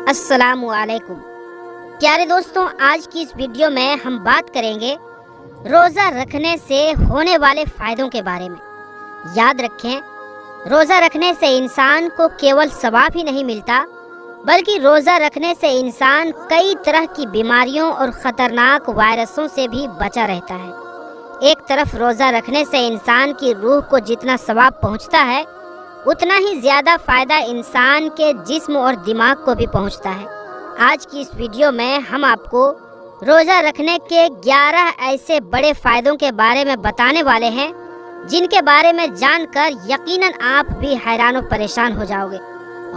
अस्सलामु अलैकुम। प्यारे दोस्तों, आज की इस वीडियो में हम बात करेंगे रोज़ा रखने से होने वाले फ़ायदों के बारे में। याद रखें, रोज़ा रखने से इंसान को केवल सवाब ही नहीं मिलता, बल्कि रोज़ा रखने से इंसान कई तरह की बीमारियों और ख़तरनाक वायरसों से भी बचा रहता है। एक तरफ रोज़ा रखने से इंसान की रूह को जितना सवाब पहुँचता है, उतना ही ज़्यादा फ़ायदा इंसान के जिस्म और दिमाग को भी पहुंचता है। आज की इस वीडियो में हम आपको रोज़ा रखने के 11 ऐसे बड़े फ़ायदों के बारे में बताने वाले हैं, जिनके बारे में जानकर यकीनन आप भी हैरान और परेशान हो जाओगे।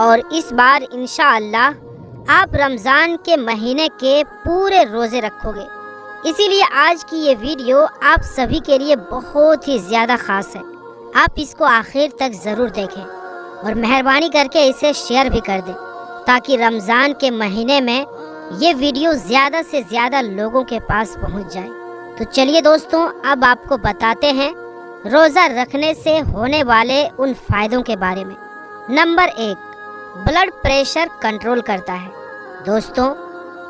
और इस बार इंशाअल्लाह आप रमज़ान के महीने के पूरे रोज़े रखोगे। इसीलिए आज की ये वीडियो आप सभी के लिए बहुत ही ज़्यादा ख़ास है। आप इसको आखिर तक ज़रूर देखें और मेहरबानी करके इसे शेयर भी कर दें, ताकि रमज़ान के महीने में ये वीडियो ज़्यादा से ज़्यादा लोगों के पास पहुंच जाए। तो चलिए दोस्तों, अब आपको बताते हैं रोज़ा रखने से होने वाले उन फ़ायदों के बारे में। नंबर 1, ब्लड प्रेशर कंट्रोल करता है। दोस्तों,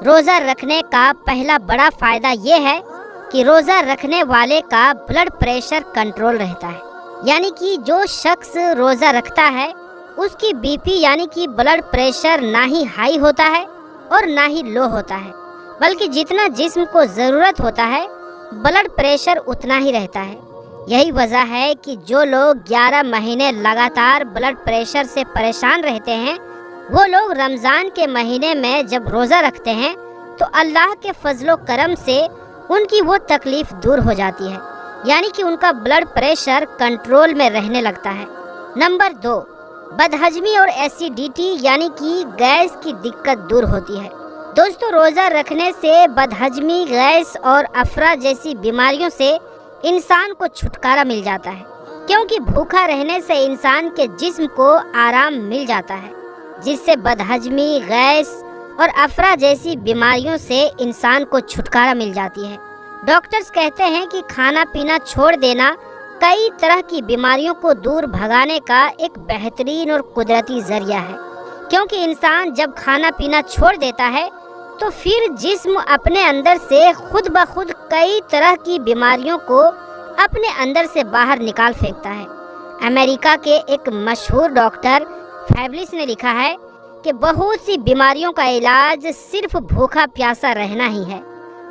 रोज़ा रखने का पहला बड़ा फ़ायदा ये है कि रोज़ा रखने वाले का ब्लड प्रेशर कंट्रोल रहता है। यानी कि जो शख्स रोज़ा रखता है उसकी बीपी यानी कि ब्लड प्रेशर ना ही हाई होता है और ना ही लो होता है, बल्कि जितना जिस्म को ज़रूरत होता है ब्लड प्रेशर उतना ही रहता है। यही वजह है कि जो लोग 11 महीने लगातार ब्लड प्रेशर से परेशान रहते हैं, वो लोग रमज़ान के महीने में जब रोज़ा रखते हैं तो अल्लाह के फजलो करम से उनकी वो तकलीफ़ दूर हो जाती है, यानी कि उनका ब्लड प्रेशर कंट्रोल में रहने लगता है। नंबर 2, बदहजमी और एसिडिटी यानी कि गैस की दिक्कत दूर होती है। दोस्तों, रोज़ा रखने से बदहजमी, गैस और अफरा जैसी बीमारियों से इंसान को छुटकारा मिल जाता है, क्योंकि भूखा रहने से इंसान के जिस्म को आराम मिल जाता है, जिससे बदहजमी, गैस और अफरा जैसी बीमारियों से इंसान को छुटकारा मिल जाती है। डॉक्टर्स कहते हैं कि खाना पीना छोड़ देना कई तरह की बीमारियों को दूर भगाने का एक बेहतरीन और कुदरती जरिया है, क्योंकि इंसान जब खाना पीना छोड़ देता है तो फिर जिस्म अपने अंदर से खुद ब खुद कई तरह की बीमारियों को अपने अंदर से बाहर निकाल फेंकता है। अमेरिका के एक मशहूर डॉक्टर फैबलिस ने लिखा है कि बहुत सी बीमारियों का इलाज सिर्फ भूखा प्यासा रहना ही है।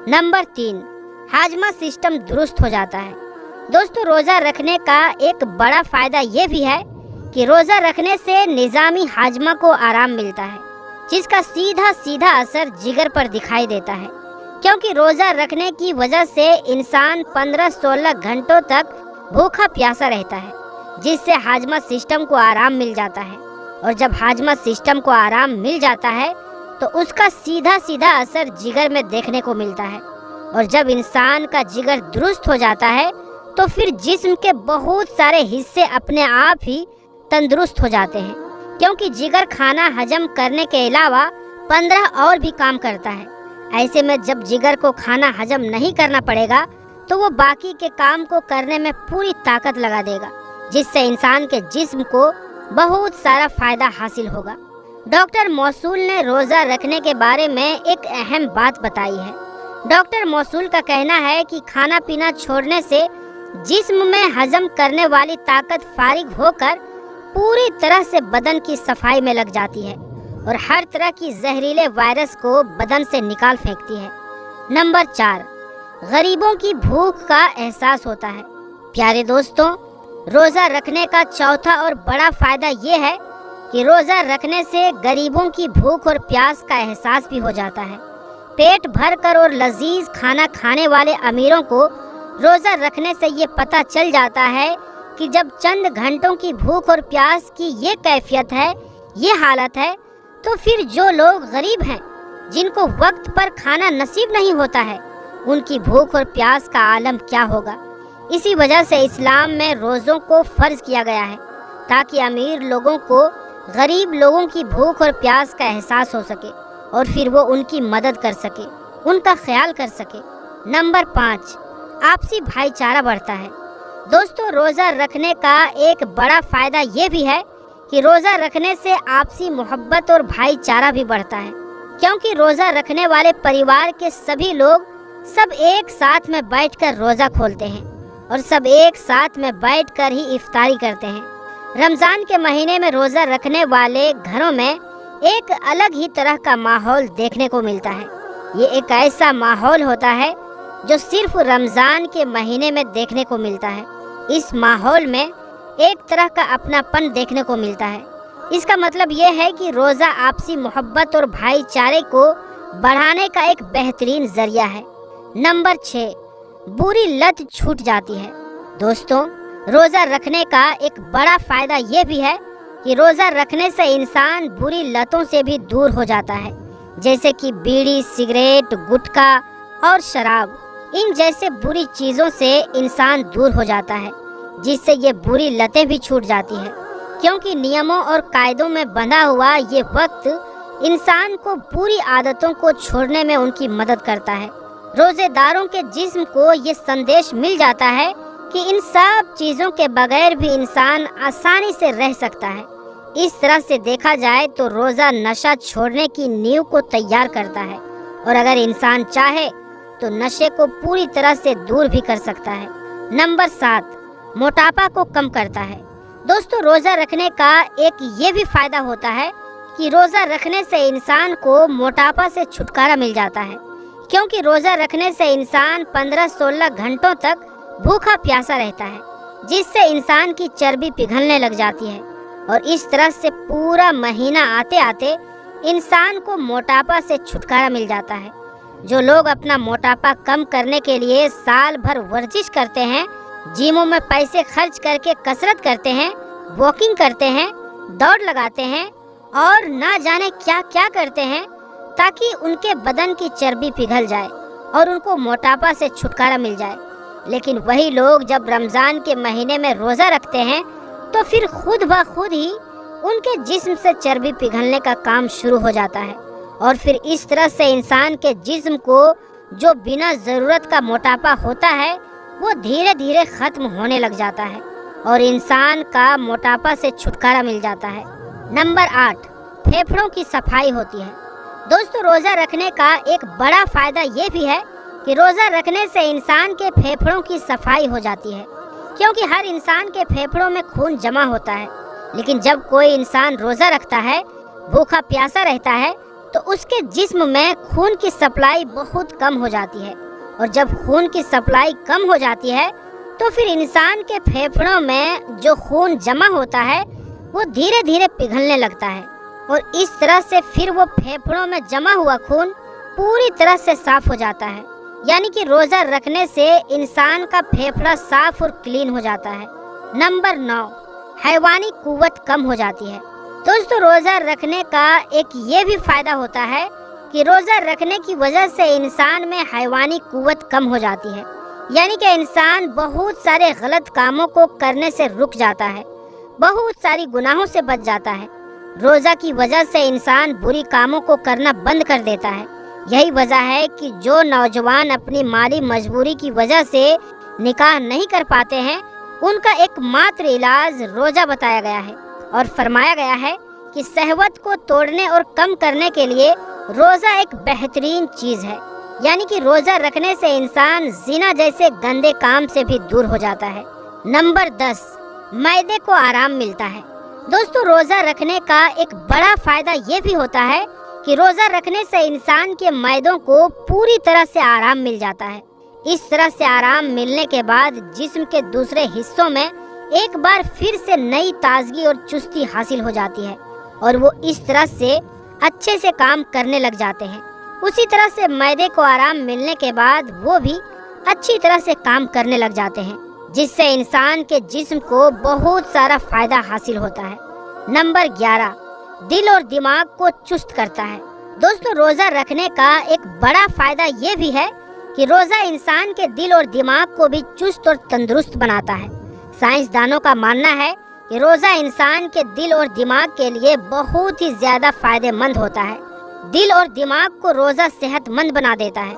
नंबर 3, हाजमा सिस्टम दुरुस्त हो जाता है। दोस्तों, रोज़ा रखने का एक बड़ा फ़ायदा ये भी है कि रोज़ा रखने से निज़ामी हाजमा को आराम मिलता है, जिसका सीधा सीधा असर जिगर पर दिखाई देता है, क्योंकि रोज़ा रखने की वजह से इंसान 15-16 घंटों तक भूखा प्यासा रहता है, जिससे हाजमा सिस्टम को आराम मिल जाता है। और जब हाजमा सिस्टम को आराम मिल जाता है तो उसका सीधा सीधा असर जिगर में देखने को मिलता है। और जब इंसान का जिगर दुरुस्त हो जाता है तो फिर जिस्म के बहुत सारे हिस्से अपने आप ही तंदुरुस्त हो जाते हैं, क्योंकि जिगर खाना हजम करने के अलावा 15 और भी काम करता है। ऐसे में जब जिगर को खाना हजम नहीं करना पड़ेगा तो वो बाकी के काम को करने में पूरी ताकत लगा देगा, जिससे इंसान के जिस्म को बहुत सारा फ़ायदा हासिल होगा। डॉक्टर मौसूल ने रोज़ा रखने के बारे में एक अहम बात बताई है। डॉक्टर मौसूल का कहना है कि खाना पीना छोड़ने से जिस्म में हजम करने वाली ताकत फारिग होकर पूरी तरह से बदन की सफाई में लग जाती है और हर तरह की जहरीले वायरस को बदन से निकाल फेंकती है। नंबर 4, गरीबों की भूख का एहसास होता है। प्यारे दोस्तों, रोज़ा रखने का चौथा और बड़ा फ़ायदा ये है कि रोज़ा रखने से गरीबों की भूख और प्यास का एहसास भी हो जाता है। पेट भर कर और लजीज खाना खाने वाले अमीरों को रोज़ा रखने से ये पता चल जाता है कि जब चंद घंटों की भूख और प्यास की ये कैफियत है, ये हालत है, तो फिर जो लोग गरीब हैं, जिनको वक्त पर खाना नसीब नहीं होता है, उनकी भूख और प्यास का आलम क्या होगा। इसी वजह से इस्लाम में रोज़ों को फ़र्ज किया गया है, ताकि अमीर लोगों को गरीब लोगों की भूख और प्यास का एहसास हो सके और फिर वो उनकी मदद कर सके, उनका ख्याल कर सके। नंबर 5, आपसी भाईचारा बढ़ता है। दोस्तों, रोज़ा रखने का एक बड़ा फ़ायदा ये भी है कि रोज़ा रखने से आपसी मोहब्बत और भाईचारा भी बढ़ता है, क्योंकि रोज़ा रखने वाले परिवार के सभी लोग सब एक साथ में बैठकर रोज़ा खोलते हैं और सब एक साथ में बैठकर ही इफ्तारी करते हैं। रमज़ान के महीने में रोज़ा रखने वाले घरों में एक अलग ही तरह का माहौल देखने को मिलता है। ये एक ऐसा माहौल होता है जो सिर्फ रमज़ान के महीने में देखने को मिलता है। इस माहौल में एक तरह का अपनापन देखने को मिलता है। इसका मतलब ये है कि रोज़ा आपसी मोहब्बत और भाईचारे को बढ़ाने का एक बेहतरीन जरिया है। नंबर 6, बुरी लत छूट जाती है। दोस्तों, रोज़ा रखने का एक बड़ा फ़ायदा ये भी है कि रोज़ा रखने से इंसान बुरी लतों से भी दूर हो जाता है, जैसे कि बीड़ी, सिगरेट, गुटखा और शराब। इन जैसे बुरी चीज़ों से इंसान दूर हो जाता है, जिससे ये बुरी लतें भी छूट जाती है, क्योंकि नियमों और कायदों में बंधा हुआ ये वक्त इंसान को बुरी आदतों को छोड़ने में उनकी मदद करता है। रोज़ेदारों के जिस्म को ये संदेश मिल जाता है कि इन सब चीज़ों के बगैर भी इंसान आसानी से रह सकता है। इस तरह से देखा जाए तो रोज़ा नशा छोड़ने की नींव को तैयार करता है, और अगर इंसान चाहे तो नशे को पूरी तरह से दूर भी कर सकता है। नंबर 7, मोटापा को कम करता है। दोस्तों, रोज़ा रखने का एक ये भी फ़ायदा होता है कि रोज़ा रखने से इंसान को मोटापा से छुटकारा मिल जाता है, क्योंकि रोज़ा रखने से इंसान 15-16 घंटों तक भूखा प्यासा रहता है, जिससे इंसान की चर्बी पिघलने लग जाती है, और इस तरह से पूरा महीना आते आते इंसान को मोटापा से छुटकारा मिल जाता है। जो लोग अपना मोटापा कम करने के लिए साल भर वर्जिश करते हैं, जिमों में पैसे खर्च करके कसरत करते हैं, वॉकिंग करते हैं, दौड़ लगाते हैं और ना जाने क्या क्या करते हैं ताकि उनके बदन की चर्बी पिघल जाए और उनको मोटापा से छुटकारा मिल जाए, लेकिन वही लोग जब रमज़ान के महीने में रोज़ा रखते हैं तो फिर खुद ब खुद ही उनके जिस्म से चर्बी पिघलने का काम शुरू हो जाता है, और फिर इस तरह से इंसान के जिस्म को जो बिना ज़रूरत का मोटापा होता है वो धीरे धीरे ख़त्म होने लग जाता है और इंसान का मोटापा से छुटकारा मिल जाता है। नंबर 8, फेफड़ों की सफाई होती है। दोस्तों, रोज़ा रखने का एक बड़ा फ़ायदा ये भी है कि रोज़ा रखने से इंसान के फेफड़ों की सफाई हो जाती है, क्योंकि हर इंसान के फेफड़ों में खून जमा होता है, लेकिन जब कोई इंसान रोज़ा रखता है, भूखा प्यासा रहता है, तो उसके जिस्म में खून की सप्लाई बहुत कम हो जाती है, और जब खून की सप्लाई कम हो जाती है तो फिर इंसान के फेफड़ों में जो खून जमा होता है वो धीरे धीरे पिघलने लगता है, और इस तरह से फिर वो फेफड़ों में जमा हुआ खून पूरी तरह से साफ हो जाता है। यानी कि रोज़ा रखने से इंसान का फेफड़ा साफ और क्लीन हो जाता है। नंबर 9, हैवानी कुव्वत कम हो जाती है। दोस्तों, रोज़ा रखने का एक ये भी फ़ायदा होता है कि रोज़ा रखने की वजह से इंसान में हैवानी कुव्वत कम हो जाती है, यानी कि इंसान बहुत सारे गलत कामों को करने से रुक जाता है, बहुत सारी गुनाहों से बच जाता है। रोज़ा की वजह से इंसान बुरी कामों को करना बंद कर देता है। यही वजह है कि जो नौजवान अपनी माली मजबूरी की वजह से निकाह नहीं कर पाते हैं, उनका एकमात्र इलाज रोज़ा बताया गया है, और फरमाया गया है कि शहवत को तोड़ने और कम करने के लिए रोज़ा एक बेहतरीन चीज़ है। यानी कि रोज़ा रखने से इंसान जिना जैसे गंदे काम से भी दूर हो जाता है। नंबर 10, मैदे को आराम मिलता है। दोस्तों, रोज़ा रखने का एक बड़ा फ़ायदा ये भी होता है कि रोज़ा रखने से इंसान के मैदों को पूरी तरह से आराम मिल जाता है। इस तरह से आराम मिलने के बाद जिस्म के दूसरे हिस्सों में एक बार फिर से नई ताजगी और चुस्ती हासिल हो जाती है, और वो इस तरह से अच्छे से काम करने लग जाते हैं। उसी तरह से मैदे को आराम मिलने के बाद वो भी अच्छी तरह से काम करने लग जाते हैं, जिससे इंसान के जिस्म को बहुत सारा फायदा हासिल होता है। नंबर 11, दिल और दिमाग को चुस्त करता है। दोस्तों, रोज़ा रखने का एक बड़ा फायदा ये भी है कि रोज़ा इंसान के दिल और दिमाग को भी चुस्त और तंदुरुस्त बनाता है। साइंसदानों का मानना है कि रोज़ा इंसान के दिल और दिमाग के लिए बहुत ही ज़्यादा फायदेमंद होता है। दिल और दिमाग को रोज़ा सेहतमंद बना देता है।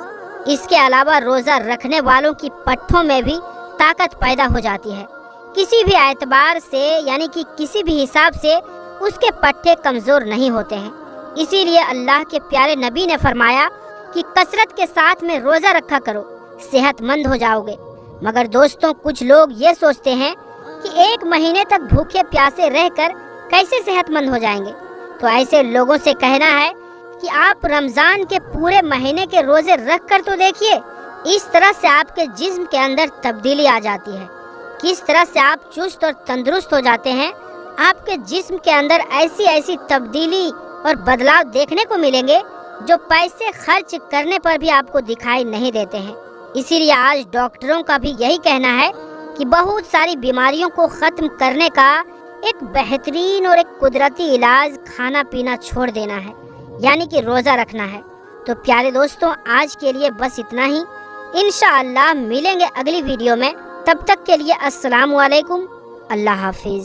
इसके अलावा रोज़ा रखने वालों की पट्ठों में भी ताकत पैदा हो जाती है। किसी भी एतबार से यानी कि किसी भी हिसाब से اس کے پٹھے کمزور نہیں ہوتے ہیں۔ اسی لیے اللہ کے پیارے نبی نے فرمایا کہ کثرت کے ساتھ میں روزہ رکھا کرو، صحت مند ہو جاؤ گے۔ مگر دوستوں، کچھ لوگ یہ سوچتے ہیں کہ 1 مہینے تک بھوکے پیاسے رہ کر کیسے صحت مند ہو جائیں گے۔ تو ایسے لوگوں سے کہنا ہے کہ آپ رمضان کے پورے مہینے کے روزے رکھ کر تو دیکھیے، اس طرح سے آپ کے جسم کے اندر تبدیلی آ جاتی ہے، کس طرح سے آپ چست اور تندرست ہو جاتے ہیں۔ آپ کے جسم کے اندر ایسی تبدیلی اور بدلاؤ دیکھنے کو ملیں گے جو پیسے خرچ کرنے پر بھی آپ کو دکھائی نہیں دیتے ہیں۔ اسی لیے آج ڈاکٹروں کا بھی یہی کہنا ہے کہ بہت ساری بیماریوں کو ختم کرنے کا ایک بہترین اور ایک قدرتی علاج کھانا پینا چھوڑ دینا ہے، یعنی کہ روزہ رکھنا ہے۔ تو پیارے دوستوں، آج کے لیے بس اتنا ہی۔ انشاءاللہ ملیں گے اگلی ویڈیو میں، تب تک کے لیے السلام علیکم، اللہ حافظ۔